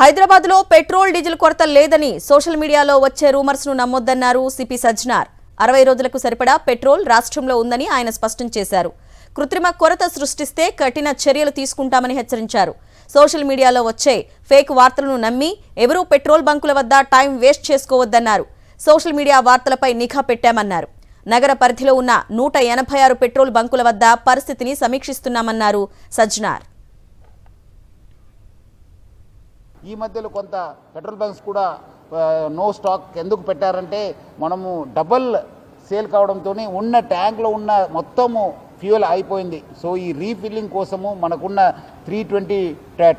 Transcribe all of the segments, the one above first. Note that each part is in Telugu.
హైదరాబాద్లో పెట్రోల్ డీజిల్ కొరత లేదని సోషల్ మీడియాలో వచ్చే రూమర్స్ ను నమ్మొద్దన్నారు సిపి సజ్జనార్. 60 రోజులకు సరిపడా పెట్రోల్ రాష్ట్రంలో ఉందని ఆయన స్పష్టం చేశారు. కృత్రిమ కొరత సృష్టిస్తే కఠిన చర్యలు తీసుకుంటామని హెచ్చరించారు. సోషల్ మీడియాలో వచ్చే ఫేక్ వార్తలను నమ్మి ఎవరూ పెట్రోల్ బంకుల వద్ద టైం వేస్ట్ చేసుకోవద్దన్నారు. సోషల్ మీడియా వార్తలపై నిఘా పెట్టామన్నారు. నగర పరిధిలో ఉన్న 186 పెట్రోల్ బంకుల వద్ద పరిస్థితిని సమీక్షిస్తున్నామన్నారు సజ్జనార్. ఈ మధ్యలో కొంత పెట్రోల్ బంక్స్ కూడా నో స్టాక్ ఎందుకు పెట్టారంటే మనము డబల్ సేల్ కావడంతో ఉన్న ట్యాంక్లో ఉన్న మొత్తము ఫ్యూయల్ అయిపోయింది. సో ఈ రీఫిల్లింగ్ కోసము మనకున్న 320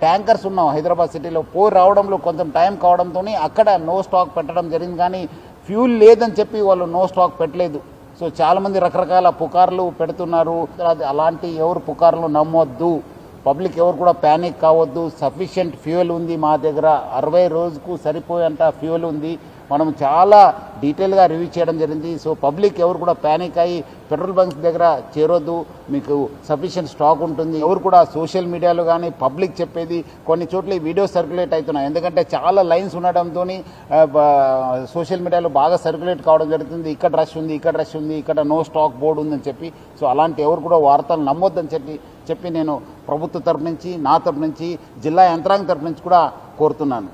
ట్యాంకర్స్ ఉన్నాం హైదరాబాద్ సిటీలో రావడంలో కొంచెం టైం కావడంతో అక్కడ నో స్టాక్ పెట్టడం జరిగింది. కానీ ఫ్యూల్ లేదని చెప్పి వాళ్ళు నో స్టాక్ పెట్టలేదు. సో చాలామంది రకరకాల పుకార్లు పెడుతున్నారు. అలాంటి ఎవరు పుకార్లు నమ్మొద్దు. పబ్లిక్ ఎవరు కూడా ప్యానిక్ కావద్దు. సఫిషియెంట్ ఫ్యూయల్ ఉంది మా దగ్గర. 60 రోజుకు సరిపోయేంత ఫ్యూయల్ ఉంది. మనం చాలా డీటెయిల్గా రివ్యూ చేయడం జరిగింది. సో పబ్లిక్ ఎవరు కూడా ప్యానిక్ అయ్యి పెట్రోల్ బంక్స్ దగ్గర చేరొద్దు. మీకు సఫిషియెంట్ స్టాక్ ఉంటుంది. ఎవరు కూడా సోషల్ మీడియాలో కానీ పబ్లిక్ చెప్పేది కొన్ని చోట్ల వీడియో సర్క్యులేట్ అవుతున్నాయి. ఎందుకంటే చాలా లైన్స్ ఉండడంతో సోషల్ మీడియాలో బాగా సర్క్యులేట్ కావడం జరుగుతుంది. ఇక్కడ రష్ ఉంది, ఇక్కడ రష్ ఉంది, ఇక్కడ నో స్టాక్ బోర్డు ఉందని చెప్పి. సో అలాంటి ఎవరు కూడా వార్తలు నమ్మొద్దని చెప్పి నేను ప్రభుత్వ తరపు నుంచి, నా తరపు నుంచి, జిల్లా యంత్రాంగం తరపు నుంచి కూడా కోరుతున్నాను.